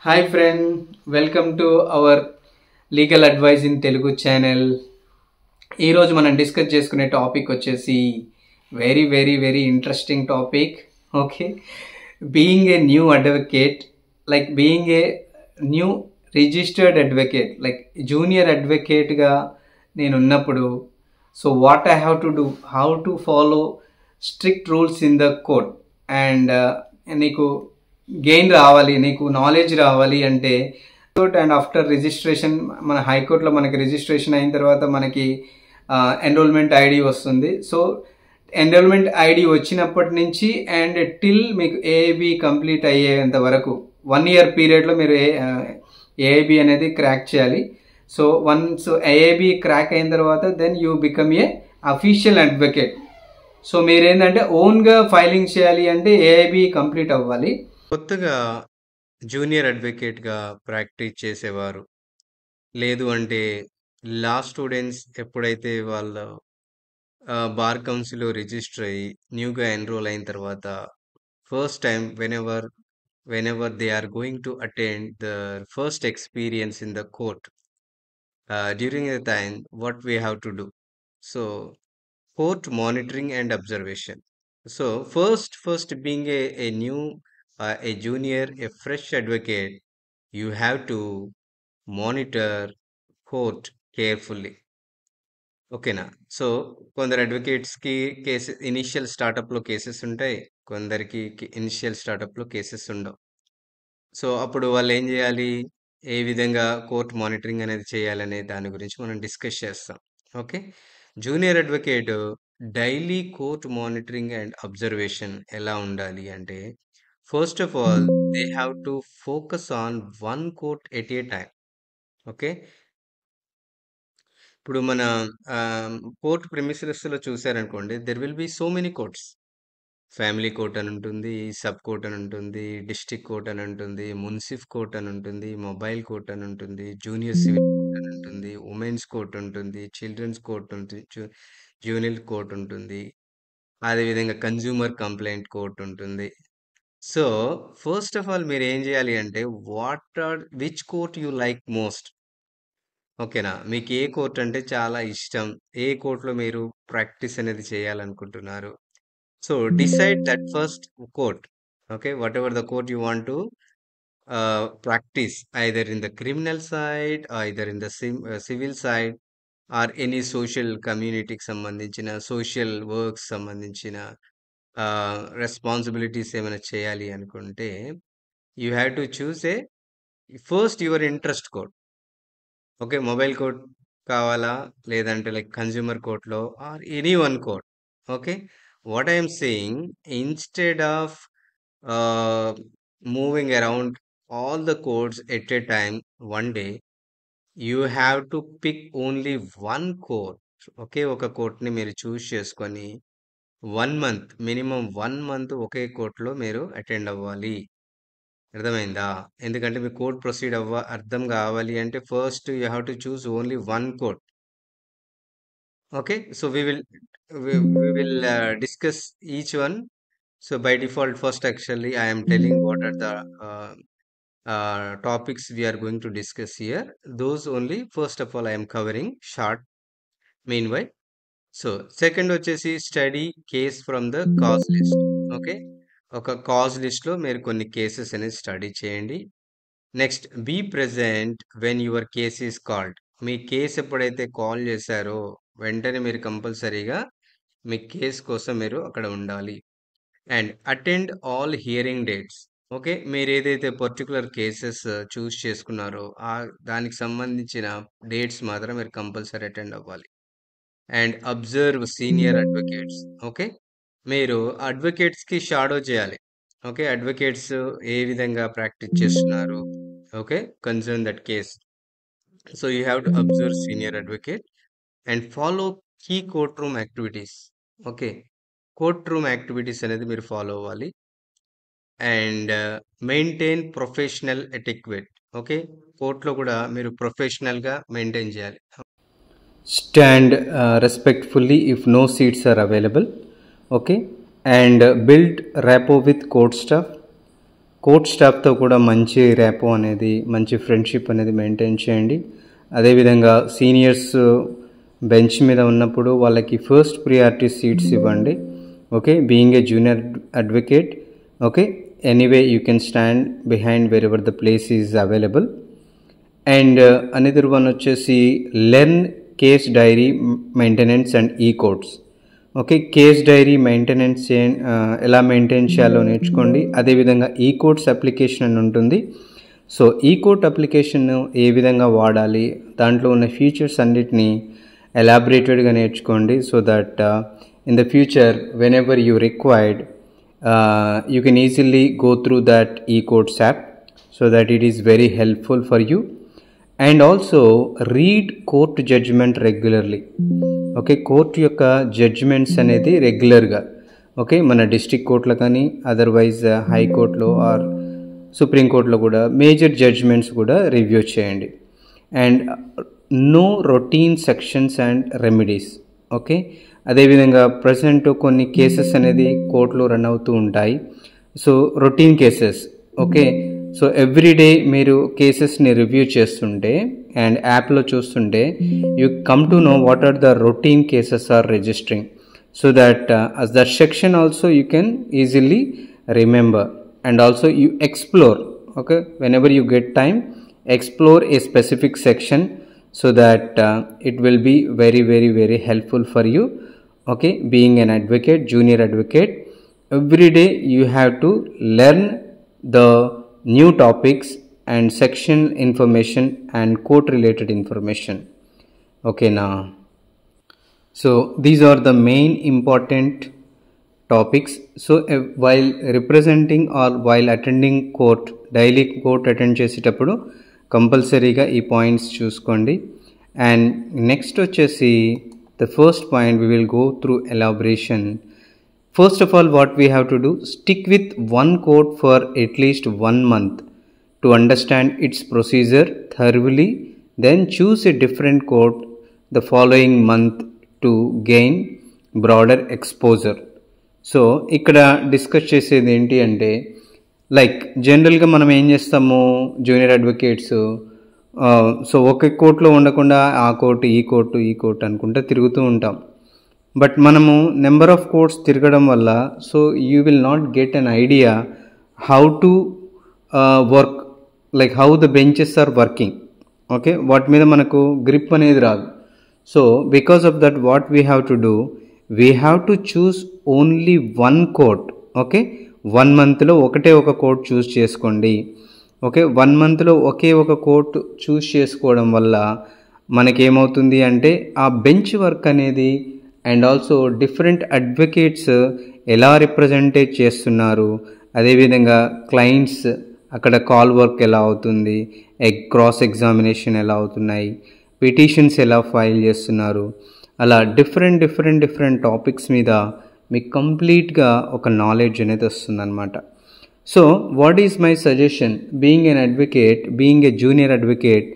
Hi friend, welcome to our Legal Advice in Telugu channel. ఈ రోజు మనం discuss చేసుకునే టాపిక్ వచ్చేసి very interesting topic. Okay, being a new advocate, like being a new registered advocate, like junior అడ్వకేట్గా నేను ఉన్నప్పుడు, so what I have to do, how to follow strict rules in the court. And నీకు gain రావాలి, నీకు knowledge రావాలి అంటే court and after registration, మన హైకోర్టులో మనకి రిజిస్ట్రేషన్ అయిన తర్వాత మనకి ఎన్రోల్మెంట్ ఐడి వస్తుంది. సో ఎన్రోల్మెంట్ ఐడి వచ్చినప్పటి నుంచి అండ్ టిల్ మీకు ఏఐబి కంప్లీట్ అయ్యేంత వరకు 1 year పీరియడ్లో మీరు ఏఐబి అనేది క్రాక్ చేయాలి. సో వన్స్ ఏఐబి క్రాక్ అయిన తర్వాత then you become a official advocate. So మీరేంటంటే ఓన్గా ఫైలింగ్ చేయాలి అంటే ఏఐబి కంప్లీట్ అవ్వాలి. కొత్తగా జూనియర్ అడ్వకేట్గా ప్రాక్టీస్ చేసేవారు, లేదు అంటే లా స్టూడెంట్స్ ఎప్పుడైతే వాళ్ళ బార్ కౌన్సిల్లో రిజిస్టర్ అయ్యి న్యూగా ఎన్రోల్ అయిన తర్వాత first time whenever they are going to attend the first experience in the court, during the time what we have to do. So court monitoring and observation. So first being a new a junior, a fresh advocate, you have to monitor court carefully. ఓకేనా? So కొందరు అడ్వకేట్స్కి cases initial స్టార్టప్లో cases ఉంటాయి, కొందరికి initial స్టార్టప్లో cases ఉండవు. So అప్పుడు వాళ్ళు ఏం చేయాలి, ఏ విధంగా కోర్ట్ మానిటరింగ్ అనేది చేయాలనే దాని గురించి మనం డిస్కస్ చేస్తాం. Okay, junior advocate daily court monitoring and observation ఎలా ఉండాలి అంటే, first of all they have to focus on one court at a time. Okay, ఇప్పుడు మన కోర్ట్ ప్రిమిసెస్లో చూసారనుకోండి, there will be so many courts. Family court అని ఉంటుంది, sub court అని ఉంటుంది, డిస్ట్రిక్ట్ కోర్ట్ అని ఉంటుంది, మున్సిఫ్ కోర్ట్ అని ఉంటుంది, మొబైల్ కోర్ట్ అని ఉంటుంది, జూనియర్ సివిల్ కోర్ట్ అని ఉంటుంది, ఉమెన్స్ కోర్ట్ ఉంటుంది, చిల్డ్రన్స్ కోర్ట్ ఉంటుంది, జూనియర్ కోర్ట్ ఉంటుంది, అదేవిధంగా కన్జ్యూమర్ కంప్లైంట్ కోర్ట్ ఉంటుంది. సో ఫస్ట్ ఆఫ్ ఆల్ మీరు ఏం చేయాలి అంటే, which court you like most. ఓకేనా, మీకు ఏ కోర్ట్ అంటే చాలా ఇష్టం, ఏ కోర్టులో మీరు ప్రాక్టీస్ అనేది చేయాలనుకుంటున్నారు. So decide that first court. Okay, what ever the court you want to practice, either in the criminal side, either in the civil side, or any social communityకి సంబంధించిన సోషల్ వర్క్స్ సంబంధించిన రెస్పాన్సిబిలిటీస్ ఏమైనా చేయాలి అనుకుంటే, you have to choose a first your interest court. Okay, mobile court కావాలా, లేదంటే like consumer కోర్ట్లో or any one court. Okay, what I'm saying, instead of moving around all the codes at a time one day, you have to pick only one code. ఒకే ఒక కోర్ట్ని మీరు చూస్ చేసుకొని 1 month, minimum 1 month ఒకే కోర్టులో మీరు attend అవ్వాలి. అర్థమైందా? ఎందుకంటే మీ court proceed అర్థం కావాలి అంటే first you have to choose only one court. Okay, so we will discuss each one. So by default, first actually I am telling what are the topics we are going to discuss here. Those only first of all I am covering short meanwhile. So second వచ్చేసి study case from the cause list. Okay, ఒక cause లిస్ట్లో మీరు కొన్ని cases అనేది study చేయండి. Next, be present when your case is called. మీ case ఎప్పుడైతే call చేశారో వెంటనే మీరు కంపల్సరీగా మీ కేసు కోసం మీరు అక్కడ ఉండాలి. And attend all hearing dates. Okay, మీరు ఏదైతే పర్టికులర్ కేసెస్ చూస్ చేసుకున్నారో దానికి సంబంధించిన డేట్స్ మాత్రం మీరు కంపల్సరీ అటెండ్ అవ్వాలి. And observe senior advocates. Okay, మీరు అడ్వకేట్స్కి షాడో చేయాలి. ఓకే, అడ్వకేట్స్ ఏ విధంగా ప్రాక్టీస్ చేస్తున్నారు, okay, concern that case. So you have to observe senior advocate and follow key court room activities. Okay, court room activities అనేది మీరు follow అవ్వాలి. And maintain professional etiquette. Okay, కోర్టులో కూడా మీరు ప్రొఫెషనల్గా మెయింటైన్ చేయాలి. Stand respectfully if no seats are available. Okay, and build rapport with court staff. Court స్టాఫ్తో కూడా మంచి ర్యాపో అనేది, మంచి ఫ్రెండ్షిప్ అనేది మెయింటైన్ చేయండి. అదేవిధంగా సీనియర్స్ బెంచ్ మీద ఉన్నప్పుడు వాళ్ళకి ఫస్ట్ ప్రియారిటీ సీట్స్ ఇవ్వండి. Okay, being a junior advocate, okay, anyway you can stand behind wherever the place is available. And another one వచ్చేసి learn case diary maintenance and e courts. Okay, case diary maintenance ఎలా maintain చేయాలో నేర్చుకోండి. అదేవిధంగా ఈ codes application అని ఉంటుంది. So ఈ code application ఏ విధంగా వాడాలి, దాంట్లో ఉన్న ఫీచర్స్ అన్నిటినీ ఎలాబరేటెడ్గా నేర్చుకోండి. So that in the future whenever you required you can easily go through that e courts app, so that it is very helpful for you. And also read court judgement regularly. Okay, court యొక్క judgements అనేది రెగ్యులర్గా, okay, మన district కోర్టులో కానీ otherwise హైకోర్టులో or సుప్రీంకోర్టులో కూడా major judgments కూడా రివ్యూ చేయండి. And know routine sections and remedies. Okay, అదేవిధంగా ప్రజెంట్ కొన్ని కేసెస్ అనేది కోర్టులో రన్ అవుతూ ఉంటాయి. So routine cases, okay, so everyday మీరు కేసెస్ని రివ్యూ చేస్తుంటే అండ్ యాప్లో చూస్తుంటే you come to know what are the routine cases are registering, so that as that section also you can easily remember. And also you explore, okay, whenever you get time, explore a specific section, so that it will be very very very helpful for you. Okay, being an advocate, junior advocate, every day you have to learn the new topics and section information and court related information. Okay, now so these are the main important topics. So while representing or while attending court, daily court attend చేసేటప్పుడు కంపల్సరీగా ఈ points చూసుకోండి. And next వచ్చేసి the first point we will go through elaboration. First of all, what we have to do, stick with one court for at least 1 month to understand its procedure thoroughly, then choose a different court the following month to gain broader exposure. So ఇక్కడ discuss చేసేది ఏంటి అంటే, like జనరల్గా మనం ఏం చేస్తాము, junior advocates so ఒక కోర్టులో ఉండకుండా ఆ కోర్టు ఈ కోర్టు అనుకుంటా తిరుగుతూ ఉంటాం. బట్ మనము నెంబర్ ఆఫ్ కోర్ట్స్ తిరగడం వల్ల so you will not get an idea how to work, like how the benches are working. Okay, వాటి మీద మనకు గ్రిప్ అనేది రాదు. So because of that what we have to do, we have to choose only one court. Okay, 1 monthలో ఒకటే ఒక court చూస్ చేసుకోండి. Okay, 1 monthలో ఒకే ఒక కోర్ట్ చూస్ చేసుకోవడం వల్ల మనకేమవుతుంది అంటే ఆ బెంచ్ వర్క్ అనేది అండ్ ఆల్సో డిఫరెంట్ అడ్వకేట్స్ ఎలా రిప్రజెంటేట్ చేస్తున్నారు, అదేవిధంగా క్లయింట్స్ అక్కడ కాల్ వర్క్ ఎలా అవుతుంది, క్రాస్ ఎగ్జామినేషన్ ఎలా అవుతున్నాయి, పిటిషన్స్ ఎలా ఫైల్ చేస్తున్నారు, అలా డిఫరెంట్ టాపిక్స్ మీద మీకు కంప్లీట్గా ఒక నాలెడ్జ్ అనేది వస్తుందన్నమాట. So what is my suggestion, being an advocate, being a junior advocate,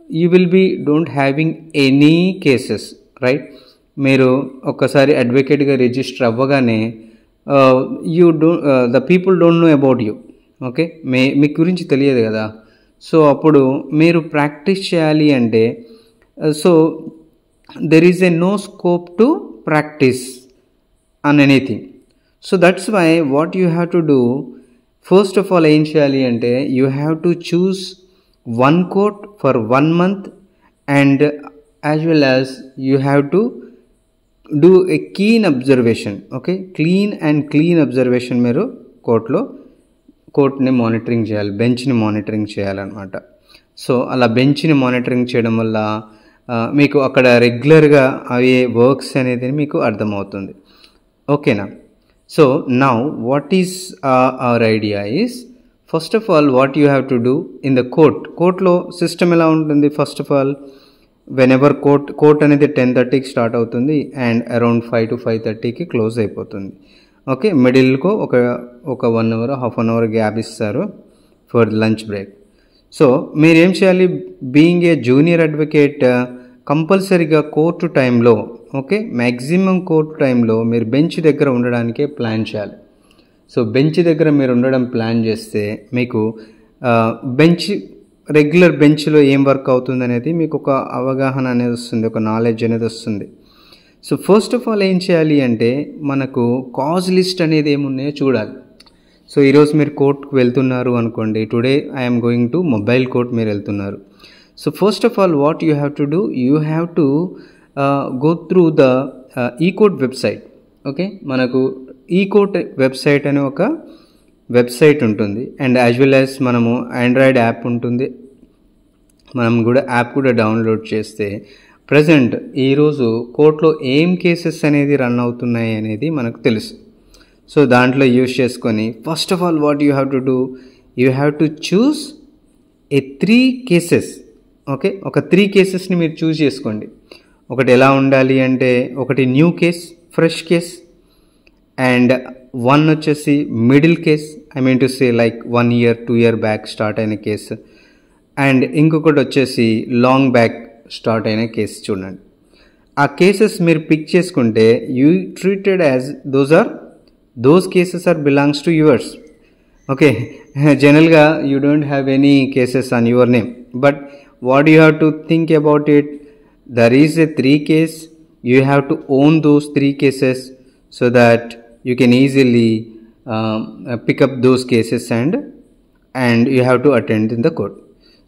you will be don't having any cases, right. మీరు ఒక్కసారి అడ్వకేట్గా రిజిస్టర్ అవ్వగానే the people don't know about you. Okay, మీ గురించి తెలియదు కదా. సో అప్పుడు మీరు ప్రాక్టీస్ చేయాలి అంటే so there is a no scope to practice on anything. So that's why what you have to do, first of all ఏం చేయాలి అంటే you have to choose one court for 1 month, and as well as you have to do a keen observation. Okay, clean observation మీరు కోర్ట్ని monitoring చేయాలి, బెంచ్ని monitoring చేయాలన్నమాట. So అలా బెంచ్ని monitoring చేయడం వల్ల మీకు అక్కడ రెగ్యులర్గా అయ్యే వర్క్స్ అనేది మీకు అర్థమవుతుంది. ఓకేనా. So now what is our idea is, first of all what you have to do in the కోర్ట్లో సిస్టమ్ ఎలా ఉంటుంది. First of all whenever court అనేది 10:30కి స్టార్ట్ అవుతుంది అండ్ అరౌండ్ 5 to 5:30కి క్లోజ్ అయిపోతుంది. ఓకే, మిడిల్కు ఒక 1 hour, half an hour gap ఇస్తారు ఫర్ లంచ్ బ్రేక్. సో మీరేం చేయాలి, బీయింగ్ ఏ జూనియర్ అడ్వకేట్ కంపల్సరీగా కోర్టు టైంలో, ఓకే, మ్యాక్సిమం కోర్టు టైంలో మీరు బెంచ్ దగ్గర ఉండడానికే ప్లాన్ చేయాలి. సో బెంచ్ దగ్గర మీరు ఉండడం ప్లాన్ చేస్తే మీకు బెంచ్ రెగ్యులర్ బెంచ్లో ఏం వర్క్ అవుతుంది అనేది మీకు ఒక అవగాహన అనేది వస్తుంది, ఒక నాలెడ్జ్ అనేది వస్తుంది. సో ఫస్ట్ ఆఫ్ ఆల్ ఏం చేయాలి అంటే మనకు కాజ్ లిస్ట్ అనేది ఏమున్నాయో చూడాలి. సో ఈరోజు మీరు కోర్ట్కి వెళ్తున్నారు అనుకోండి, today I'm going to mobile court మీరు వెళ్తున్నారు. So first of all what you have to do, you have to go through the e court website. Okay, మనకు ఈకోర్ట్ వెబ్సైట్ అనే ఒక వెబ్సైట్ ఉంటుంది, అండ్ యాజ్ వెల్ యాజ్ మనము Android app ఉంటుంది, మనం కూడా యాప్ కూడా డౌన్లోడ్ చేస్తే ప్రజెంట్ ఈరోజు కోర్టులో ఏం కేసెస్ అనేది రన్ అవుతున్నాయి అనేది మనకు తెలుసు. సో దాంట్లో యూజ్ చేసుకొని first of all what you have to do, you have to choose A 3 cases. Okay, ఒక 3 కేసెస్ని మీరు చూస్ చేసుకోండి. ఒకటి ఎలా ఉండాలి అంటే ఒకటి new case, fresh case, and 1 వచ్చేసి middle case, I mean to say like 1 year 2 year back start అయిన కేసు, అండ్ ఇంకొకటి వచ్చేసి లాంగ్ బ్యాక్ స్టార్ట్ అయిన కేసు. చూడండి, ఆ కేసెస్ మీరు పిక్ చేసుకుంటే you treated as those cases are belongs to yours. Okay, జనరల్గా you don't have any cases on your name, but what you have to think about it, there is a 3 case, you have to own those 3 cases so that you can easily pick up those cases and you have to attend in the court.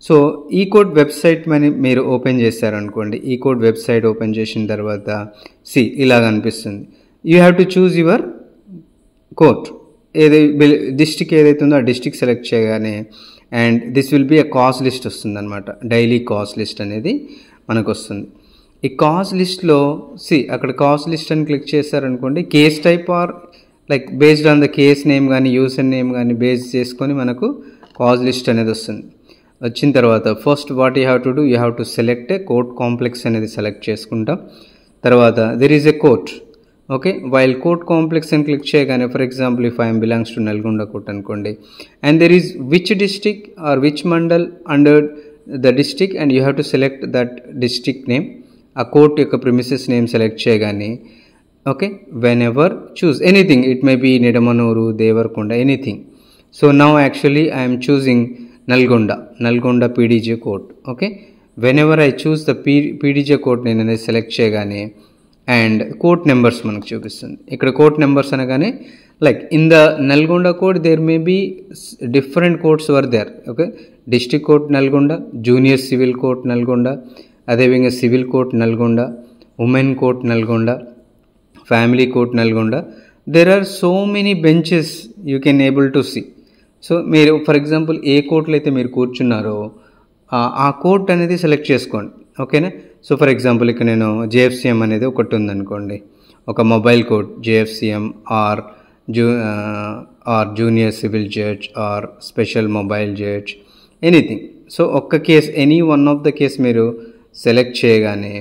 So ఈ court website మీరు open చేశారనుకోండి, ఈ court website open చేసిన తర్వాత ఇలాగ అనిపిస్తుంది. You have to choose your court, district ఏదైతే ఉందో ఆ డిస్ట్రిక్ట్ సెలెక్ట్ చేయగానే and this will be a cause list వస్తుంది అనమాట. డైలీ కాజ్ లిస్ట్ అనేది మనకు వస్తుంది. ఈ కాజ్ లిస్ట్లో అక్కడ కాజ్ లిస్ట్ అని క్లిక్ చేశారనుకోండి, case type or like based on the case name కానీ యూజర్ నేమ్ కానీ బేస్ చేసుకొని మనకు కాజ్ లిస్ట్ అనేది వస్తుంది. వచ్చిన తర్వాత first what you have to do, you have to select a court complex అనేది సెలెక్ట్ చేసుకుంటాం. తర్వాత there is a court. Okay, while court complex అని క్లిక్ చేయగానే for example if I'm belongs to Nalgonda court అనుకోండి, and there is which district or which mandal under the district and you have to select that district name. ఆ court యొక్క premises name select చేయగానే okay, whenever choose anything, it may be Nidamanuru, Devarakonda, anything. So now actually I'm choosing Nalgonda PDJ court. Okay, whenever I choose the PDJ court నేను అనేది select చేయగానే and court numbers మనకు చూపిస్తుంది. ఇక్కడ court numbers అనగానే like in the Nalgonda court there may be different courts were there. Okay, district court Nalgonda, junior civil court Nalgonda, అదేవిధంగా civil court Nalgonda, women court Nalgonda, family court Nalgonda. There are so many benches you can able to see. So మీరు for example ఏ కోర్టులో అయితే మీరు కూర్చున్నారో ఆ court అనేది select చేసుకోండి. ఓకేనా, సో ఫర్ ఎగ్జాంపుల్ ఇక్కడ నేను జేఎఫ్సిఎం అనేది ఒకటి ఉందనుకోండి, ఒక mobile court JFCM or junior civil judge or special mobile judge, anything. So ఒక్క case any one of the case మీరు సెలెక్ట్ చేయగానే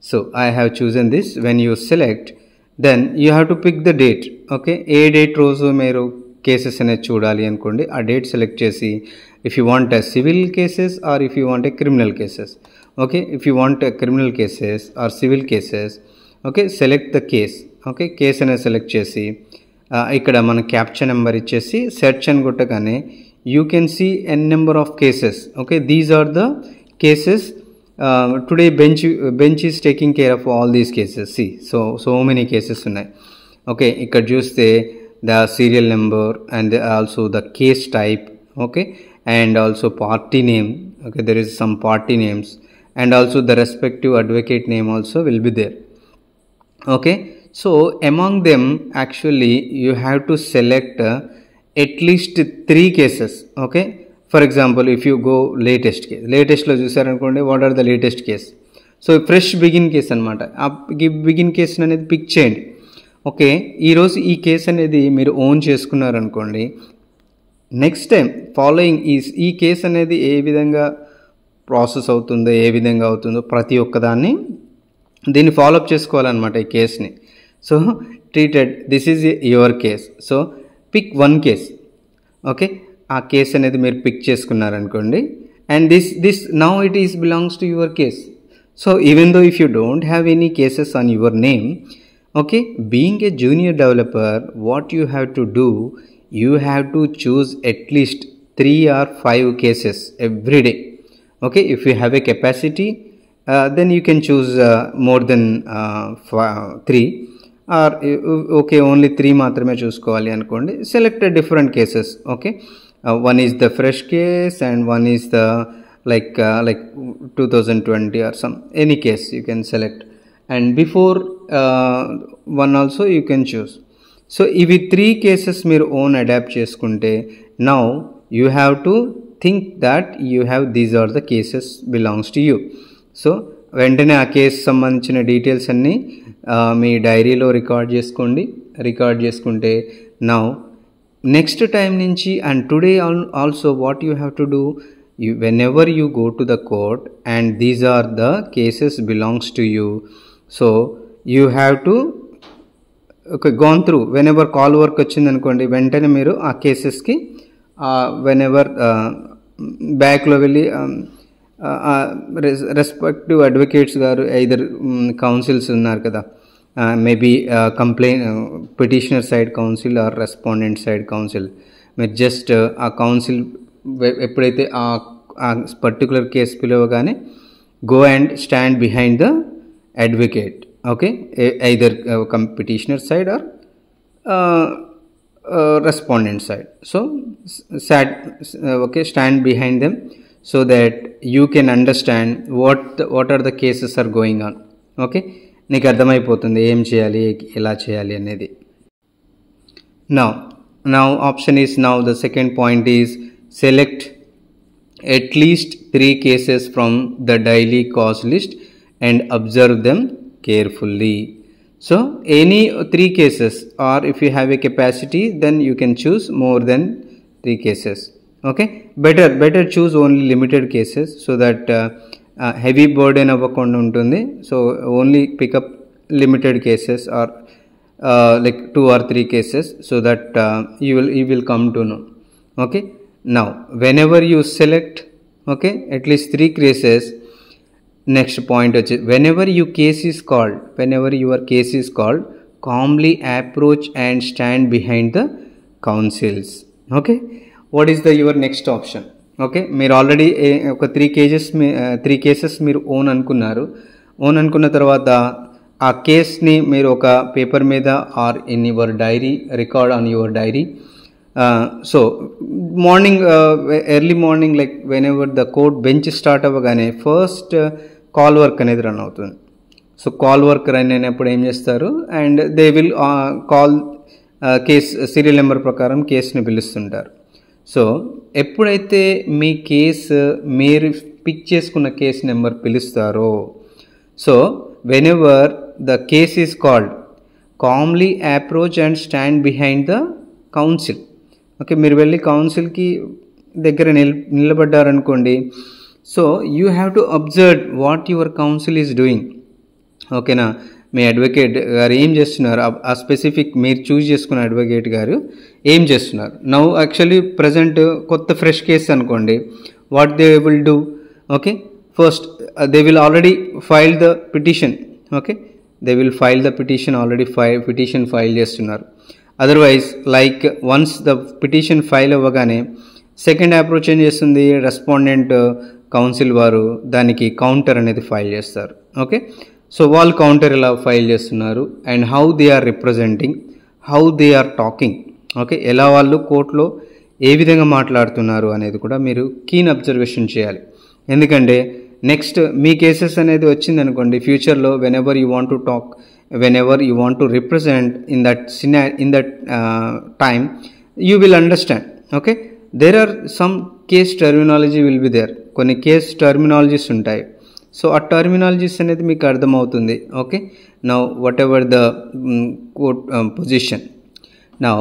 so I have chosen this. When you select then you have to pick the date. Okay, ఏ date రోజు మీరు cases అనేది చూడాలి అనుకోండి, ఆ డేట్ సెలెక్ట్ చేసి if you want a civil cases or if you want a criminal cases. Okay, if you want a criminal cases or civil cases, okay select the case. Okay, case అనేది select చేసి ఇక్కడ మన captcha number ఇచ్చేసి search అని కొట్టగానే you can see an number of cases. Okay, these are the cases today bench is taking care of all these cases. So many cases ఉన్నాయి. Okay, ఇక్కడ చూస్తే the serial number and also the case type. Okay, and also party name. Okay, there is some party names and also the respective advocate name also will be there. Okay, so among them actually you have to select at least 3 cases. Okay, for example if you go latest lo chusarankonde, what are the latest case? So fresh begin case anamata, begin case అనేది pick చేయండి. Okay, ఈరోజు ఈ case అనేది మీరు own చేసుకున్నారనుకోండి, next time following ఈ case అనేది ఏ విధంగా process అవుతుందో ఏ విధంగా అవుతుందో ప్రతి ఒక్కదాన్ని దీన్ని ఫాలోఅప్ చేసుకోవాలన్నమాట ఈ కేసుని. So treated this is your case. So pick 1 case. Okay, ఆ కేసు అనేది మీరు పిక్ చేసుకున్నారనుకోండి and this now it is belongs to your case. So even though if you don't have any cases on your name, Okay, being a junior developer, what you have to do, you have to choose at least 3 or 5 cases every day. Okay, if you have a capacity, then you can choose more than 3, or okay, only 3 మాత్రమే చూసుకోవాలి అనుకోండి, select a different cases. Okay, one is the fresh case and one is the like 2020 or some, any case you can select, and before one also you can choose. So ఇవి 3 cases మీరు own adapt చేసుకుంటే, now you have to think that you have these are the cases belongs to you. So వెంటనే ఆ case సంబంధించిన details అన్నీ మీ డైరీలో record చేసుకుంటే now next time నుంచి, and today also what you have to do, whenever you go to the court and these are the cases belongs to you, so you have to gone through. whenever call work వచ్చింది అనుకోండి, వెంటనే మీరు ఆ కేసెస్కి whenever బ్యాక్లో వెళ్ళి respective advocates గారు, either counsels ఉన్నారు కదా, maybe petitioner side counsel or respondent side counsel, మీరు జస్ట్ ఆ కౌన్సిల్ ఎప్పుడైతే ఆ పర్టికులర్ కేసు పిలవగానే go and stand behind the advocate. Okay, either petitioner side or respondent side. So stand behind them so that you can understand what are the cases are going on. Okay, నీకు అర్థమైపోతుంది ఏం చేయాలి, ఎలా చేయాలి అనేది. now option is, now the second point is select at least 3 cases from the daily cause list and observe them carefully. So any 3 cases, or if you have a capacity, then you can choose more than 3 cases. Okay, better choose only limited cases so that heavy burden avvakunda untundi. So only pick up limited cases, or like 2 or 3 cases, so that you will come to know. Okay, now whenever you select, okay, at least 3 cases, next point is, whenever your case is called, calmly approach and stand behind the counsels. Okay, what is your next option? Okay, మీరు already ఒక 3 cases మీరు own అనుకున్న తర్వాత ఆ కేస్ని మీరు ఒక paper మీద or in your diary, record on your diary. So morning, early morning, like whenever the court bench start అవ్వగానే ఫస్ట్ కాల్ వర్క్ అనేది రన్ అవుతుంది. సో కాల్ వర్క్ రన్ అయినప్పుడు ఏం చేస్తారు, and they will call case serial number ప్రకారం కేసుని పిలుస్తుంటారు. So ఎప్పుడైతే మీ కేసు మీరు పిక్ చేసుకున్న కేసు నెంబర్ పిలుస్తారో, so whenever the case is called, calmly approach and stand behind the counsel. Okay, మీరు వెళ్ళి కౌన్సిల్కి దగ్గర నిలబడ్డారనుకోండి, so you have to observe what your counsel is doing. ఓకేనా, మీ అడ్వకేట్ గారు ఏం చేస్తున్నారు, ఆ స్పెసిఫిక్ మీరు చూస్ చేసుకున్న అడ్వకేట్ గారు ఏం చేస్తున్నారు. నౌ యాక్చువల్లీ ప్రజెంట్ కొత్త ఫ్రెష్ కేసు అనుకోండి, what they will do, okay, first they will already file the petition. Okay, they will file the petition, already petition file చేస్తున్నారు. Otherwise like once the petition file అవ్వగానే second approach ఏం చేస్తుంది, respondent council వారు దానికి counter అనేది file చేస్తారు. Okay, so వాళ్ళు counter ఎలా ఫైల్ చేస్తున్నారు, and how they are representing, how they are talking. Okay, ఎలా వాళ్ళు కోర్టులో ఏ విధంగా మాట్లాడుతున్నారు అనేది కూడా మీరు కీన్ అబ్జర్వేషన్ చేయాలి. ఎందుకంటే నెక్స్ట్ మీ కేసెస్ అనేది వచ్చింది అనుకోండి, ఫ్యూచర్లో whenever you want to talk, whenever you want to represent in that time, you will understand. Okay, there are some case terminology will be there, కొన్ని కేస్ టర్మినాలజీస్ ఉంటాయి. So ఆ terminologies అనేది మీకు అర్థమవుతుంది. Okay, now whatever the court position. Now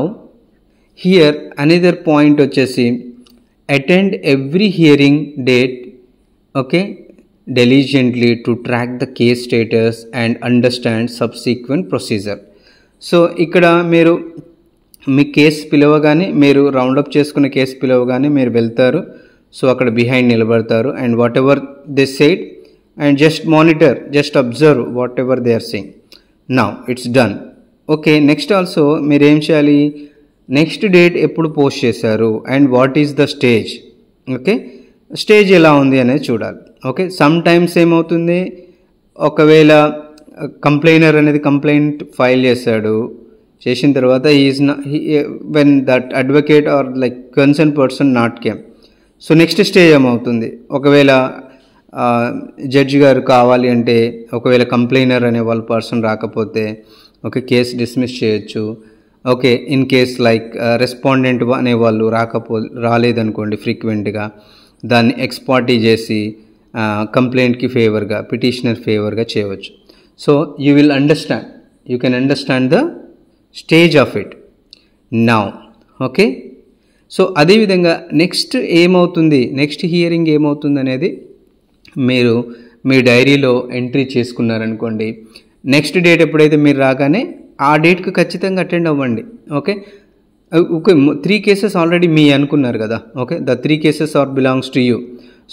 here another point వచ్చేసి, attend every hearing date, okay, diligently to track the case status and understand subsequent procedure. So ఇక్కడ మీరు మీ case పిలవగానే, మీరు రౌండప్ చేసుకున్న కేసు పిలవగానే మీరు వెళ్తారు. సో అక్కడ బిహైండ్ నిలబడతారు, and whatever they said, and just monitor, just observe whatever they are saying. Now it's done. Okay, next also మీరు ఏం చేయాలి, నెక్స్ట్ డేట్ ఎప్పుడు పోస్ట్ చేశారు and what is the stage. Okay, stage ఎలా ఉంది అనేది చూడాలి. Okay, some times ఏమవుతుంది, ఒకవేళ కంప్లైనర్ అనేది కంప్లైంట్ ఫైల్ చేశాడు, చేసిన తర్వాత when that advocate or like concern person not came, so next stage ఏమవుతుంది, ఒకవేళ జడ్జి గారు కావాలి అంటే ఒకవేళ కంప్లైనర్ అనే వాళ్ళ పర్సన్ రాకపోతే ఓకే కేసు డిస్మిస్ చేయొచ్చు. Okay, in case like respondent అనే వాళ్ళు రాలేదనుకోండి ఫ్రీక్వెంట్గా, దాన్ని ఎక్స్పార్టీ చేసి కంప్లైంట్కి ఫేవర్గా పిటిషనర్ ఫేవర్గా చేయవచ్చు. So you can understand the stage of it now. Okay, so అదేవిధంగా నెక్స్ట్ ఏమవుతుంది, నెక్స్ట్ హియరింగ్ ఏమవుతుంది అనేది మీరు మీ డైరీలో ఎంట్రీ చేసుకున్నారనుకోండి, నెక్స్ట్ డేట్ ఎప్పుడైతే మీరు రాగానే ఆ డేట్కి ఖచ్చితంగా అటెండ్ అవ్వండి. ఓకే, 3 కేసెస్ ఆల్రెడీ మీ అనుకున్నారు కదా. Okay, the 3 cases are belongs to you.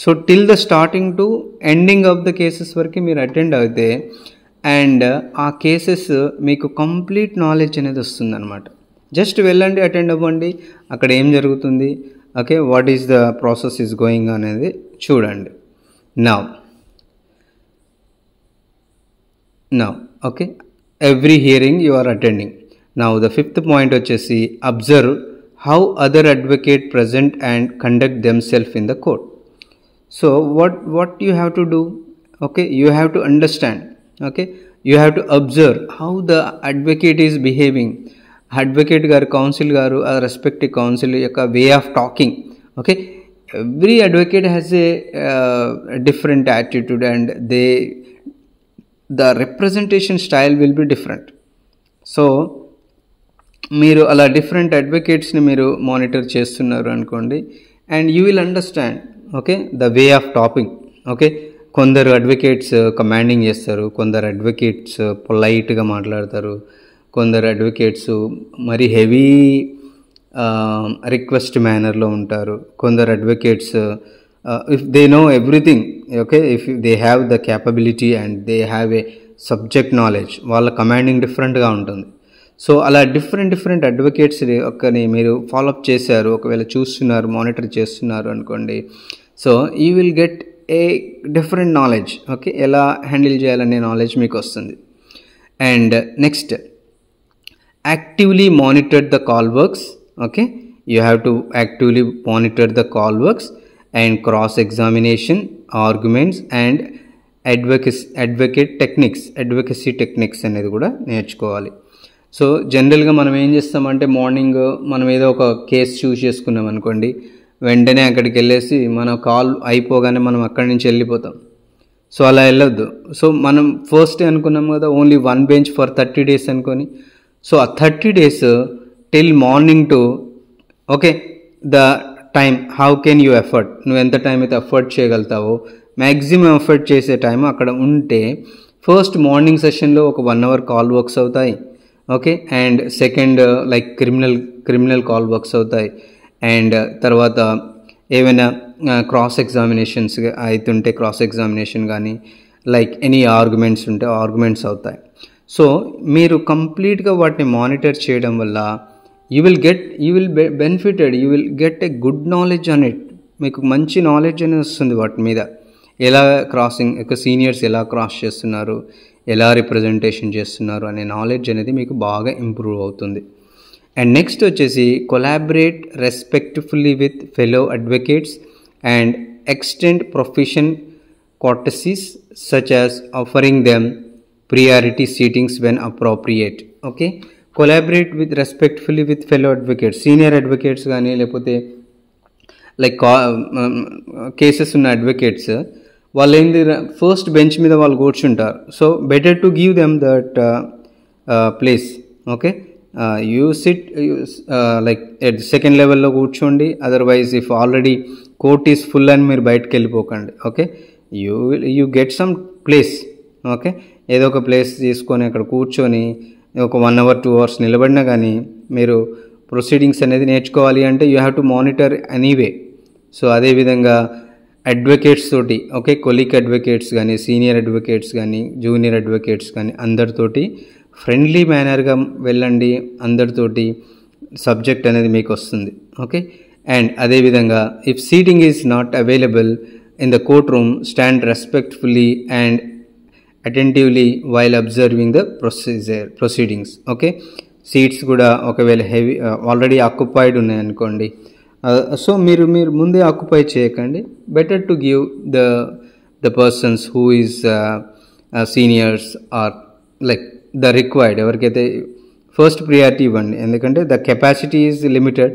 So till the starting to ending of the cases వరకు మీరు అటెండ్ అయితే అండ్ ఆ కేసెస్ మీకు కంప్లీట్ నాలెడ్జ్ అనేది వస్తుందన్నమాట. జస్ట్ వెళ్ళండి, అటెండ్ అవ్వండి, అక్కడ ఏం జరుగుతుంది, okay what is the process is going అనేది చూడండి. Now, okay, every hearing you are attending. Now, the 5th point వచ్చేసి observe how other advocate present and conduct themselves in the court. So, what you have to do? Okay, you have to understand. Okay, you have to observe how the advocate is behaving. Advocate garu, counsel garu, respective counsel యొక్క way of talking. Okay. Every advocate has a different attitude and the representation style will be different. So మీరు అలా different అడ్వకేట్స్ని మీరు monitor చేస్తున్నారు అనుకోండి and you will understand okay the way of talking. Okay, కొందరు advocates commanding చేస్తారు, కొందరు advocates పొలైట్గా మాట్లాడతారు, కొందరు అడ్వకేట్స్ మరి హెవీ రిక్వెస్ట్ మేనర్లో ఉంటారు, కొందరు advocates if they know everything, okay if they have the capability and they have a subject knowledge, వాళ్ళ commanding డిఫరెంట్గా ఉంటుంది. సో అలా డిఫరెంట్ అడ్వకేట్స్ ఒక్కని మీరు ఫాలోఅప్ చేశారు, ఒకవేళ చూస్తున్నారు, మానిటర్ చేస్తున్నారు అనుకోండి, so you will get a different knowledge. Okay, ఎలా హ్యాండిల్ చేయాలనే నాలెడ్జ్ మీకు వస్తుంది. And next actively monitor the call works. Okay, you have to actively monitor the call works and cross examination, arguments and advocacy techniques అనేది కూడా నేర్చుకోవాలి. So జనరల్గా మనం ఏం చేస్తామంటే మార్నింగ్ మనం ఏదో ఒక కేసు చూస్ చేసుకున్నాం అనుకోండి, వెంటనే అక్కడికి వెళ్ళేసి మన కాల్ అయిపోగానే మనం అక్కడి నుంచి వెళ్ళిపోతాం. సో అలా వెళ్ళొద్దు. సో మనం ఫస్ట్ డే అనుకున్నాం కదా ఓన్లీ 1 bench ఫర్ 30 days అనుకొని, సో ఆ 30 days till morning to okay the time how can you effort, నువ్వు ఎంత టైం అయితే ఎఫర్ట్ చేయగలుగుతావో మ్యాక్సిమం ఎఫర్ట్ చేసే టైం అక్కడ ఉంటే ఫస్ట్ మార్నింగ్ సెషన్లో ఒక 1 hour కాల్ వర్క్స్ అవుతాయి. Okay, and second like criminal call works అవుతాయి. అండ్ తర్వాత ఏమైనా క్రాస్ ఎగ్జామినేషన్స్ అవుతుంటే క్రాస్ ఎగ్జామినేషన్ కానీ లైక్ ఎనీ ఆర్గ్యుమెంట్స్ ఉంటే ఆర్గ్యుమెంట్స్ అవుతాయి. సో మీరు కంప్లీట్గా వాటిని మానిటర్ చేయడం వల్ల you will benefited, you will get a good knowledge on it. మీకు మంచి నాలెడ్జ్ అనేది వస్తుంది వాటి మీద, ఎలా క్రాసింగ్ సీనియర్స్ ఎలా క్రాస్ చేస్తున్నారు, ఎలా రిప్రజెంటేషన్ చేస్తున్నారు అనే నాలెడ్జ్ అనేది మీకు బాగా ఇంప్రూవ్ అవుతుంది. అండ్ నెక్స్ట్ వచ్చేసి collaborate respectfully with fellow advocates and extend profession courtesies such as offering them priority seatings when appropriate. Okay, collaborate with respectfully with fellow advocates, senior advocates కానీ లేకపోతే like cases ఉన్న advocates వాళ్ళు ఏంది first bench మీద వాళ్ళు కూర్చుంటారు. So better to give them that place. Okay, you sit like at second లెవెల్లో కూర్చోండి. Otherwise if already court is full అని మీరు బయటకు వెళ్ళిపోకండి. Okay, you get some place. Okay, ఏదో ఒక ప్లేస్ తీసుకొని అక్కడ కూర్చొని ఒక 1 hour 2 hours నిలబడినా కానీ మీరు ప్రొసీడింగ్స్ అనేది నేర్చుకోవాలి అంటే you have to monitor anyway. So అదేవిధంగా అడ్వకేట్స్ తోటి, ఓకే, కొలీగ్ అడ్వకేట్స్ కానీ సీనియర్ అడ్వకేట్స్ కానీ జూనియర్ అడ్వకేట్స్ కానీ అందరితోటి ఫ్రెండ్లీ మేనర్గా వెళ్ళండి అందరితోటి, సబ్జెక్ట్ అనేది మీకు వస్తుంది. ఓకే, అండ్ అదేవిధంగా if seating is not available in the court room, stand respectfully and attentively while observing the proceedings. Okay, seats కూడా ఒకవేళ హెవీ ఆల్రెడీ ఆక్యుపైడ్ ఉన్నాయనుకోండి, సో మీరు ముందే ఆక్యుపై చేయకండి. Better to give the persons who is seniors or like the required, ఎవరికైతే first priority ఇవ్వండి. ఎందుకంటే the capacity is limited.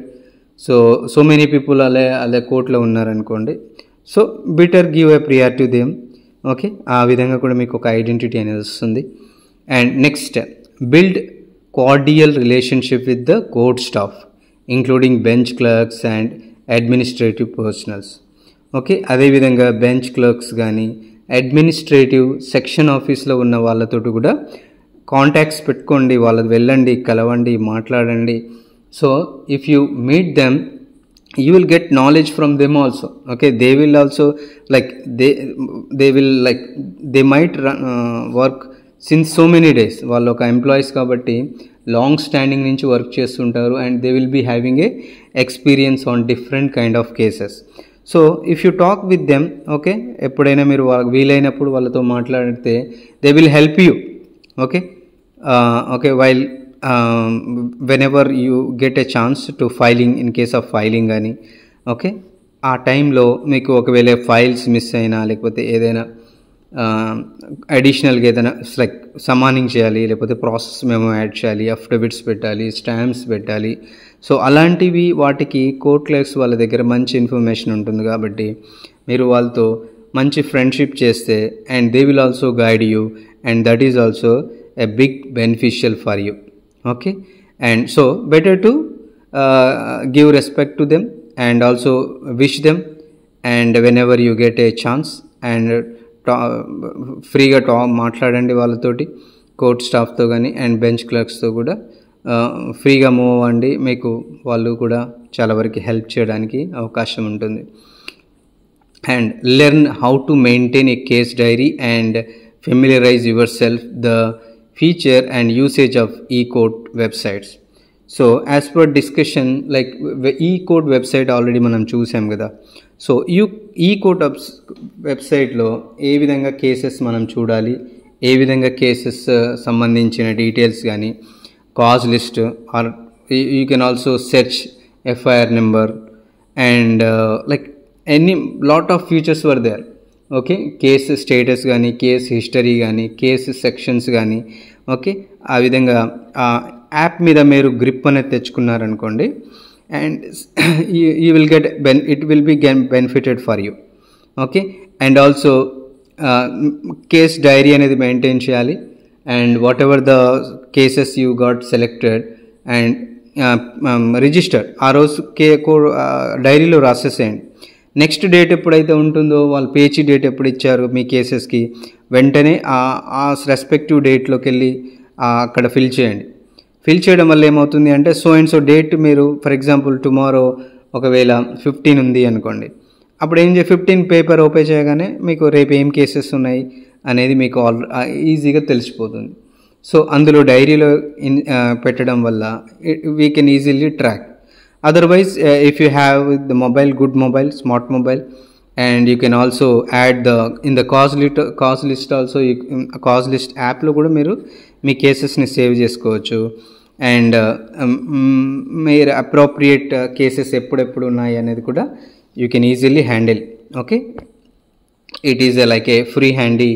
So many people అలా కోర్టులో ఉన్నారనుకోండి, so better give a priority them. Okay, ఆ విధంగా కూడా మీకు ఒక ఐడెంటిటీ అనేది వస్తుంది. And next, build cordial relationship with the court staff including bench clerks and administrative personals. Okay, అదేవిధంగా బెంచ్ క్లర్క్స్ కానీ అడ్మినిస్ట్రేటివ్ సెక్షన్ ఆఫీస్లో ఉన్న వాళ్ళతో కూడా కాంటాక్ట్స్ పెట్టుకోండి, వాళ్ళది వెళ్ళండి, కలవండి, మాట్లాడండి. So if you meet them, you will get knowledge from them also. Okay, they will also like they might work since so many days. వాళ్ళు ఒక ఎంప్లాయీస్ కాబట్టి లాంగ్ స్టాండింగ్ నుంచి వర్క్ చేస్తుంటారు, and they will be having a experience on different kind of cases. So if you talk with them, okay, ఎప్పుడైనా మీరు వీలైనప్పుడు వాళ్ళతో మాట్లాడితే they will help you. Okay, while whenever you get a chance to filing, in case of filing కానీ, okay, ఆ టైంలో మీకు ఒకవేళ ఫైల్స్ మిస్ అయినా లేకపోతే ఏదైనా అడిషనల్గా ఏదైనా లైక్ సమానింగ్ చేయాలి, లేకపోతే ప్రాసెస్ మేము యాడ్ చేయాలి, అఫిడవిట్స్ పెట్టాలి, స్టాంప్స్ పెట్టాలి. సో అలాంటివి వాటికి కోర్ట్ క్లర్క్స్ వాళ్ళ దగ్గర మంచి ఇన్ఫర్మేషన్ ఉంటుంది కాబట్టి మీరు వాళ్ళతో మంచి ఫ్రెండ్షిప్ చేస్తే, and they will also guide you, and that is also a big beneficial for you. Okay, and so better to give respect to them and also wish them, and whenever you get a chance, and ఫ్రీగా మాట్లాడండి వాళ్ళతోటి, court స్టాఫ్తో కానీ and bench క్లర్క్స్తో కూడా ఫ్రీగా move అవ్వండి. మీకు వాళ్ళు కూడా చాలా వరకు హెల్ప్ చేయడానికి అవకాశం ఉంటుంది. And learn how to maintain a case dairy and familiarise your self the feature and usage of e-court websites. So as per discussion, like e-court website already మనం చూసాం కదా. సో e-court వెబ్సైట్లో ఏ విధంగా కేసెస్ మనం చూడాలి, ఏ విధంగా కేసెస్ సంబంధించిన details కానీ, cause list, or you can also search FIR number, and like any lot of features were there. Okay, case status కానీ, కేసు హిస్టరీ కానీ, కేసు సెక్షన్స్ కానీ, ఓకే, ఆ విధంగా ఆ యాప్ మీద మీరు గ్రిప్ అనేది తెచ్చుకున్నారనుకోండి, and you will get it will be benefited for you. Okay, and also case diary అనేది మెయింటైన్ చేయాలి, and whatever the cases you got selected and registered ఆ రోజు డైరీలో రాసేసేయండి. నెక్స్ట్ డేట్ ఎప్పుడైతే ఉంటుందో, వాళ్ళు పేచీ డేట్ ఎప్పుడు ఇచ్చారు మీ కేసెస్కి, వెంటనే ఆ రెస్పెక్టివ్ డేట్లోకి వెళ్ళి అక్కడ ఫిల్ చేయండి. ఫిల్ చేయడం వల్ల ఏమవుతుంది అంటే, సో అండ్ సో డేట్ మీరు ఫర్ ఎగ్జాంపుల్ టుమారో ఒకవేళ 15 ఉంది అనుకోండి, అప్పుడు ఏం 15 పేపర్ ఓపెన్ చేయగానే మీకు రేపు ఏం కేసెస్ ఉన్నాయి అనేది మీకు ఈజీగా తెలిసిపోతుంది. సో అందులో డైరీలో పెట్టడం వల్ల we can easily track. Otherwise, if you have the mobile, good mobile, smart mobile, and you can also add in the cause list also, cause list app లో కూడా మీరు మీ కేసెస్ని సేవ్ చేసుకోవచ్చు. అండ్ మీరు అప్రోప్రియేట్ కేసెస్ ఎప్పుడెప్పుడు ఉన్నాయి అనేది కూడా you can easily handle. Okay, it is like a free handy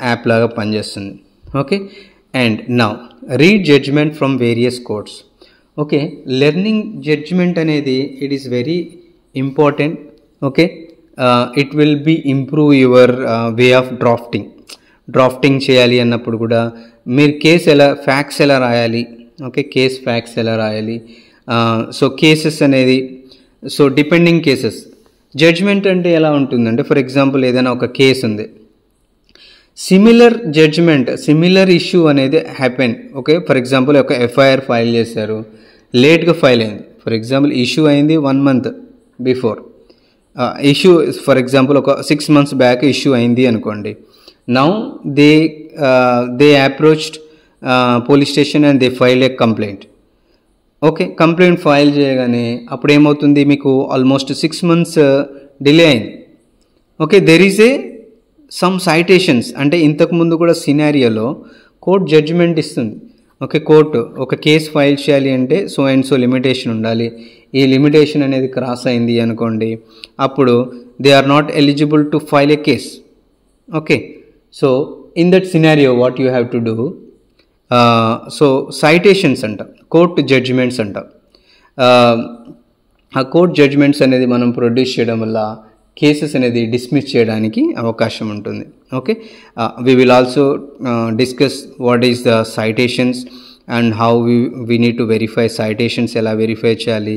app లాగా పనిచేస్తుంది. Okay, and now read judgement from various courts. Okay, learning judgement అనేది it is very important. Okay, it will be improve your way of drafting చేయాలి అన్నప్పుడు కూడా మీరు facts ఎలా రాయాలి, okay, case facts ఎలా రాయాలి. సో కేసెస్ అనేది, సో డిపెండింగ్ కేసెస్ జడ్జ్మెంట్ అంటే ఎలా ఉంటుందంటే, ఫర్ ఎగ్జాంపుల్ ఏదైనా ఒక కేసు ఉంది, సిమిలర్ జడ్జ్మెంట్, సిమిలర్ ఇష్యూ అనేది హ్యాపెన్. ఓకే, ఫర్ ఎగ్జాంపుల్ ఒక ఎఫ్ఐఆర్ ఫైల్ చేశారు, లేట్గా ఫైల్ అయింది. ఫర్ ఎగ్జాంపుల్ ఇష్యూ అయింది 1 month before, issue for example ఒక 6 months బ్యాక్ ఇష్యూ అయింది అనుకోండి. Now they approached police station and they file A complaint. Okay, complaint file చేయగానే అప్పుడు ఏమవుతుంది, మీకు ఆల్మోస్ట్ 6 months డిలే అయింది. Okay, there is a some citations, అంటే ఇంతకుముందు కూడా సినారియోలో కోర్ట్ జడ్జిమెంట్ ఇస్తుంది. ఓకే, కోర్టు ఒక కేసు ఫైల్ చేయాలి అంటే సో అండ్ సో లిమిటేషన్ ఉండాలి, ఈ లిమిటేషన్ అనేది క్రాస్ అయింది అనుకోండి, అప్పుడు they are not eligible to file a case. Okay, so in that scenario what you have to do, so citations అంట, కోర్ట్ జడ్జిమెంట్స్ అంట. ఆ కోర్ట్ జడ్జిమెంట్స్ అనేది మనం ప్రొడ్యూస్ చేయడం వల్ల కేసెస్ అనేది డిస్మిస్ చేయడానికి అవకాశం ఉంటుంది. Okay, we will also discuss what is the citations and how we need to verify citations, ఎలా వెరిఫై చేయాలి,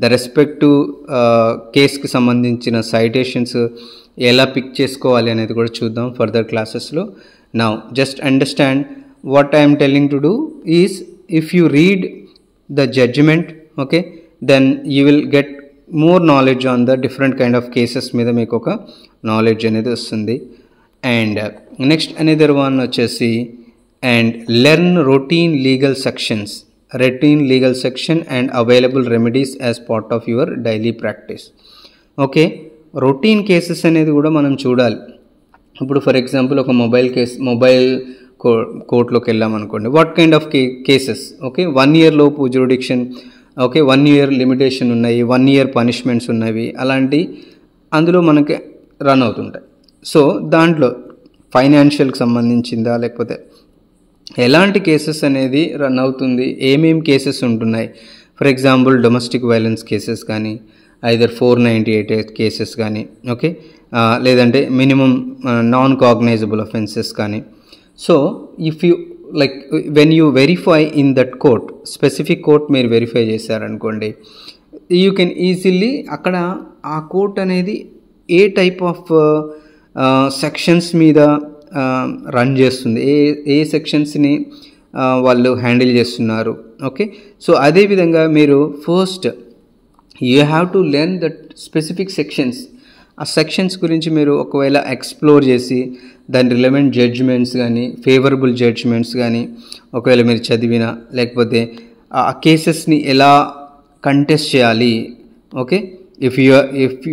ద రెస్పెక్టివ్ కేస్కి సంబంధించిన సైటేషన్స్ ఎలా పిక్ చేసుకోవాలి అనేది కూడా చూద్దాం ఫర్దర్ క్లాసెస్లో. Now just understand what I am telling to do is, if you read the judgment, okay, then you will get more knowledge on the different kind of cases మీద మీకు ఒక knowledge అనేది వస్తుంది. అండ్ నెక్స్ట్ another one వచ్చేసి, and learn routine legal sections, routine legal section and available remedies as part of your daily practice. Okay, routine cases అనేది కూడా మనం చూడాలి. ఇప్పుడు ఫర్ ఎగ్జాంపుల్ ఒక మొబైల్ కోర్టులోకి వెళ్ళామనుకోండి, what kind of cases, okay 1 year లోపు జ్యూరిడిక్షన్, ఓకే 1 year లిమిటేషన్ ఉన్నాయి, 1 year పనిష్మెంట్స్ ఉన్నవి, అలాంటి అందులో మనకి రన్ అవుతుంటాయి. సో దాంట్లో ఫైనాన్షియల్కి సంబంధించిందా లేకపోతే ఎలాంటి కేసెస్ అనేది రన్ అవుతుంది, ఏమేం కేసెస్ ఉంటున్నాయి, for example domestic violence cases కానీ, ఐదర్ 498 కేసెస్ కానీ, ఓకే, లేదంటే మినిమం నాన్ కాగ్నైజబుల్ అఫెన్సెస్ కానీ. So if you like when you verify in that court, specific court మీరు వెరిఫై చేశారనుకోండి, యూ కెన్ ఈజీలీ అక్కడ ఆ కోర్ట్ అనేది ఏ టైప్ ఆఫ్ సెక్షన్స్ మీద రన్ చేస్తుంది, ఏ సెక్షన్స్ని వాళ్ళు హ్యాండిల్ చేస్తున్నారు. ఓకే, సో అదేవిధంగా మీరు first you have to learn that specific sections. ఆ సెక్షన్స్ గురించి మీరు ఒకవేళ ఎక్స్ప్లోర్ చేసి దాని రిలవెంట్ జడ్జిమెంట్స్ కానీ, ఫేవరబుల్ జడ్జిమెంట్స్ కానీ ఒకవేళ మీరు చదివినా, లేకపోతే ఆ కేసెస్ని ఎలా కంటెస్ట్ చేయాలి. Okay, if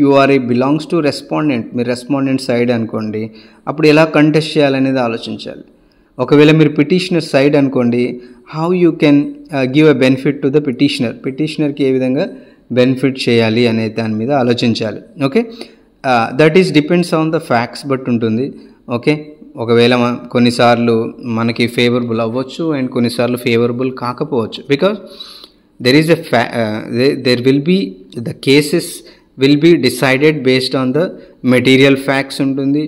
you are a belongs to respondent, మీరు రెస్పాండెంట్ సైడ్ అనుకోండి, అప్పుడు ఎలా కంటెస్ట్ చేయాలనేది ఆలోచించాలి. ఒకవేళ మీరు పిటిషనర్ సైడ్ అనుకోండి, how you can give a benefit to the పిటిషనర్కి ఏ విధంగా బెనిఫిట్ చేయాలి అనే దాని మీద ఆలోచించాలి. Okay, that is depends on the facts బట్టి ఉంటుంది. ఓకే, ఒకవేళ కొన్నిసార్లు మనకి ఫేవరబుల్ అవ్వచ్చు అండ్ కొన్నిసార్లు ఫేవరబుల్ కాకపోవచ్చు, because there is a there will be the cases will be decided based on the material facts ఉంటుంది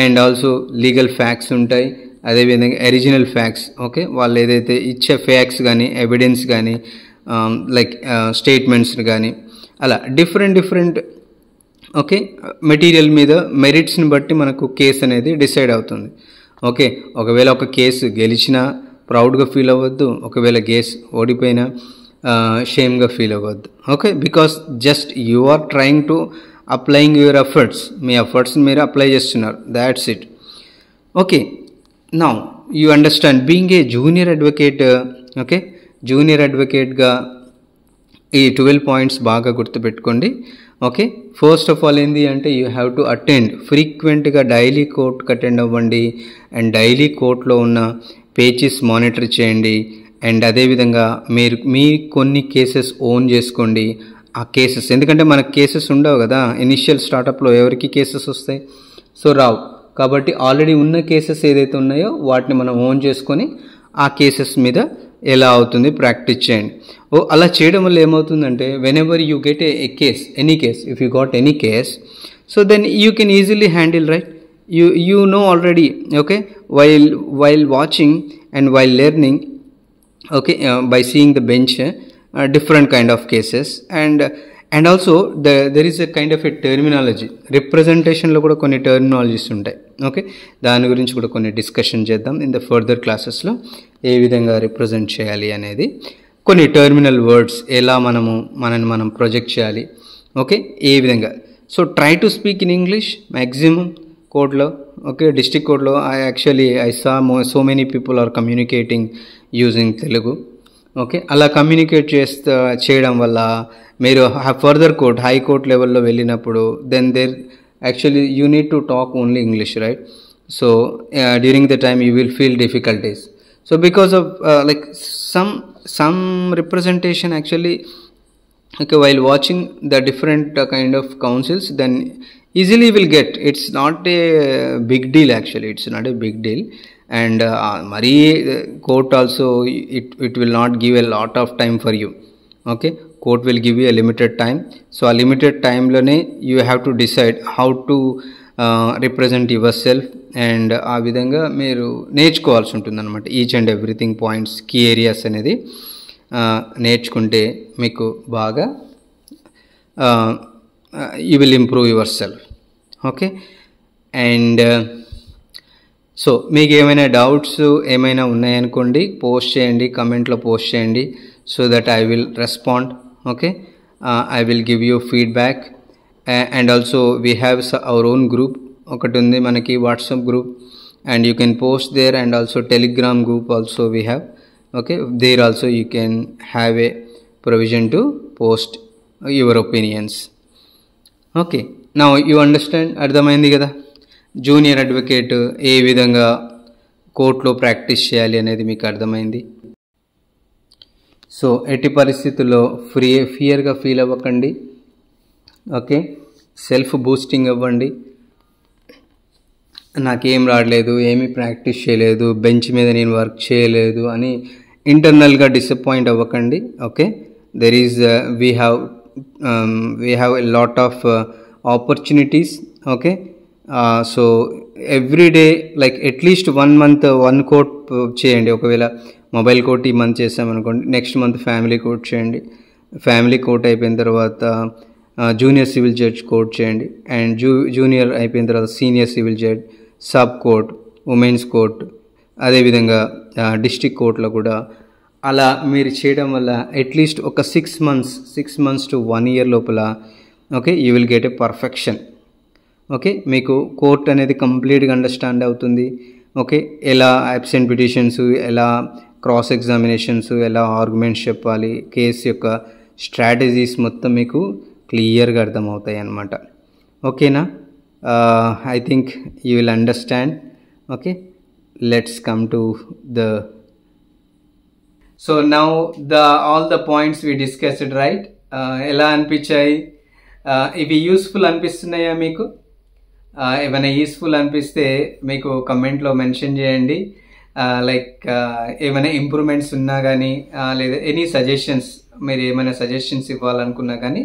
అండ్ ఆల్సో లీగల్ ఫ్యాక్ట్స్ ఉంటాయి, అదేవిధంగా ఒరిజినల్ ఫ్యాక్ట్స్. ఓకే, వాళ్ళు ఏదైతే ఇచ్చే ఫ్యాక్ట్స్ కానీ, ఎవిడెన్స్ కానీ, లైక్ స్టేట్మెంట్స్ కానీ, అలా డిఫరెంట్ ఓకే మెటీరియల్ మీద మెరిట్స్ని బట్టి మనకు కేసు అనేది డిసైడ్ అవుతుంది. ఓకే, ఒకవేళ ఒక కేసు గెలిచినా ప్రౌడ్గా ఫీల్ అవ్వద్దు, ఒకవేళ కేసు ఓడిపోయినా షేమ్గా ఫీల్ అవ్వద్దు. Okay, because just you are trying to applying your efforts, మీ ఎఫర్ట్స్ని మీరు అప్లై చేస్తున్నారు, that's it. Okay, now you understand being a junior advocate. Okay, junior అడ్వకేట్గా ఈ 12 points బాగా గుర్తుపెట్టుకోండి. ఓకే, ఫస్ట్ ఆఫ్ ఆల్ ఏంటి అంటే యూ హ్యావ్ టు అటెండ్ ఫ్రీక్వెంట్గా డైలీ కోర్టుకి అటెండ్ అవ్వండి అండ్ డైలీ కోర్టులో ఉన్న పేజెస్ మానిటర్ చేయండి. అండ్ అదేవిధంగా మీ కొన్ని కేసెస్ ఓన్ చేసుకోండి. ఆ కేసెస్ ఎందుకంటే మనకు కేసెస్ ఉండవు కదా, ఇనిషియల్ స్టార్టప్లో ఎవరికి కేసెస్ వస్తాయి, సో రావు. కాబట్టి ఆల్రెడీ ఉన్న కేసెస్ ఏదైతే ఉన్నాయో వాటిని మనం ఓన్ చేసుకొని ఆ కేసెస్ మీద ఎలా అవుతుంది ప్రాక్టీస్ చేయండి. అలా చేయడం వల్ల ఏమవుతుందంటే whenever you get a case, any case, if you got any case, so then you can easily handle, right? You know already, okay, while watching and while learning, okay, by seeing the bench, different kind of cases, and also there is a kind of a terminology, representation lo kuda konni terminologies untayi. Okay, దాని గురించి కూడా కొన్ని discussion చేద్దాం in the further క్లాసెస్లో. ఏ విధంగా represent చేయాలి అనేది, కొన్ని టర్మినల్ వర్డ్స్ ఎలా మనని మనం ప్రొజెక్ట్ చేయాలి. ఓకే, ఏ విధంగా. So try to speak in English maximum, కోర్టులో, ఓకే, డిస్ట్రిక్ట్ కోర్టులో I saw so many people are communicating using Telugu. Okay, అలా కమ్యూనికేట్ చేయడం వల్ల మీరు ఫర్దర్ కోర్ట్, హైకోర్ట్ లెవెల్లో వెళ్ళినప్పుడు then actually you need to talk only English, right? So during the time you will feel difficulties. So because of like some representation actually, okay, while watching the different kind of councils, then easily will get. It's not a big deal, actually it's not a big deal. And mari court also, it will not give a lot of time for you. Okay, court will give you a limited time. So a limited time lone you have to decide how to represent yourself, and ఆ విధంగా మీరు నేర్చుకోవాల్సి ఉంటుంది అనమాట. Each and everything points, key areas అనేది నేర్చుకుంటే మీకు బాగా you will improve yourself. Okay, and so మీకు ఏమైనా డౌట్స్ ఏమైనా ఉన్నాయనుకోండి, పోస్ట్ చేయండి, కమెంట్లో పోస్ట్ చేయండి, so that I will respond. Okay, I will give you feedback. And also we have our own group, ఒకటి ఉంది మనకి WhatsApp group, and you can post there. And also Telegram group also we have. Okay, there also you can have a provision to post your opinions. Okay, now you understand, అర్థమైంది కదా junior advocate ఏ విధంగా కోర్టులో practice చేయాలి అనేది మీకు అర్థమైంది. So ఎట్టి పరిస్థితుల్లో ఫియర్గా ఫీల్ అవ్వకండి. ఓకే, సెల్ఫ్ బూస్టింగ్ అవ్వండి. నాకేం రావట్లేదు, ఏమీ ప్రాక్టీస్ చేయలేదు, బెంచ్ మీద నేను వర్క్ చేయలేదు అని ఇంటర్నల్గా డిసప్పాయింట్ అవ్వకండి. Okay, there is we have a lot of opportunities. Okay, so every day like at least 1 month 1 court చేయండి. ఒకవేళ మొబైల్ కోర్ట్ ఈ మంత్ చేసామనుకోండి, నెక్స్ట్ మంత్ ఫ్యామిలీ కోర్ట్ చేయండి. ఫ్యామిలీ కోర్ట్ అయిపోయిన తర్వాత జూనియర్ సివిల్ జడ్జ్ కోర్ట్ చేయండి. And junior అయిపోయిన తర్వాత senior civil judge, sub court, women's court, అదేవిధంగా డిస్ట్రిక్ట్ కోర్టులో కూడా. అలా మీరు చేయడం వల్ల అట్లీస్ట్ ఒక 6 months to 1 year లోపల, okay, you will get a perfection. Okay, మీకు కోర్ట్ అనేది కంప్లీట్గా అండర్స్టాండ్ అవుతుంది. ఓకే, ఎలా అబ్సెంట్ పిటిషన్స్, ఎలా క్రాస్ ఎగ్జామినేషన్స్, ఎలా ఆర్గ్యుమెంట్స్ చెప్పాలి, కేసు యొక్క స్ట్రాటజీస్ మొత్తం మీకు క్లియర్గా అర్థమవుతాయి అన్నమాట. ఓకేనా? I think you will understand. Okay, let's come to the. So now all the points we discussed, right? ఎలా అనిపించాయి? ఇవి యూస్ఫుల్ అనిపిస్తున్నాయా మీకు? ఏమైనా యూస్ఫుల్ అనిపిస్తే మీకు కమెంట్లో మెన్షన్ చేయండి. లైక్ ఏమైనా ఇంప్రూవ్మెంట్స్ ఉన్నా కానీ, లేదా ఎనీ సజెషన్స్, మీరు ఏమైనా సజెషన్స్ ఇవ్వాలనుకున్నా కానీ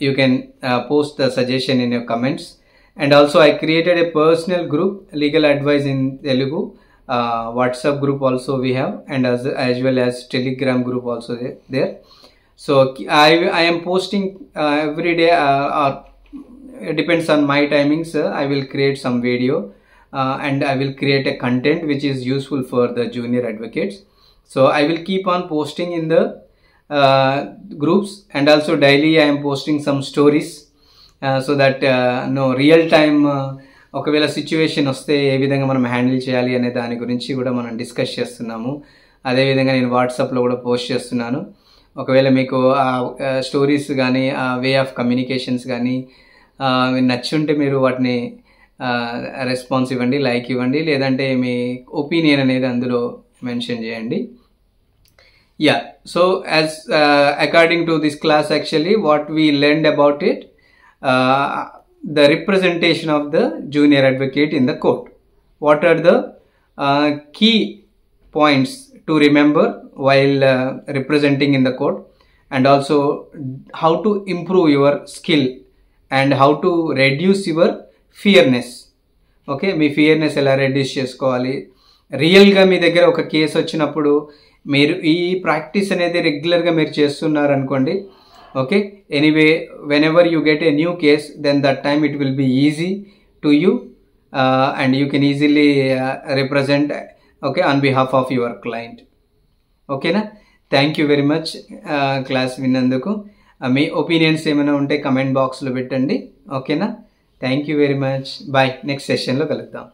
you can post the suggestion in your comments. And also I created a personal group, Legal Advice in Telugu, WhatsApp group also we have, and as well as Telegram group also there. So I am posting every day, or it depends on my timings. I will create some video and I will create a content which is useful for the junior advocates. So I will keep on posting in the groups, and also daily I am posting some stories, so that no real time ఒకవేళ situation వస్తే ఏ విధంగా మనం handle చేయాలి అనే దాని గురించి కూడా మనం డిస్కస్ చేస్తున్నాము. అదేవిధంగా నేను వాట్సాప్లో కూడా పోస్ట్ చేస్తున్నాను. ఒకవేళ మీకు ఆ స్టోరీస్ కానీ, ఆ వే ఆఫ్ కమ్యూనికేషన్స్ కానీ నచ్చుంటే మీరు వాటిని రెస్పాన్స్ ఇవ్వండి, లైక్ ఇవ్వండి, లేదంటే మీ ఒపీనియన్ అనేది అందులో మెన్షన్ చేయండి. Yeah, so as according to this class, actually what we learned about it, the representation of the junior advocate in the court. What are the key points to remember while representing in the court, and also how to improve your skill and how to reduce your fearness. Okay, me fearness ఎలా reduce చేసుకోవాలి. రియల్గా మీ దగ్గర ఒక case వచ్చినప్పుడు మీరు ఈ practice అనేది రెగ్యులర్గా మీరు చేస్తున్నారు అనుకోండి. Okay, anyway whenever you get a new case, then that time it will be easy to you, and you can easily represent, okay, on behalf of your client. ఓకేనా? Thank you very much class విన్నందుకు. మీ opinions ఏమైనా ఉంటే comment బాక్స్లో పెట్టండి. ఓకేనా? Thank you very much. Bye. Next సెషన్లో కలుద్దాం.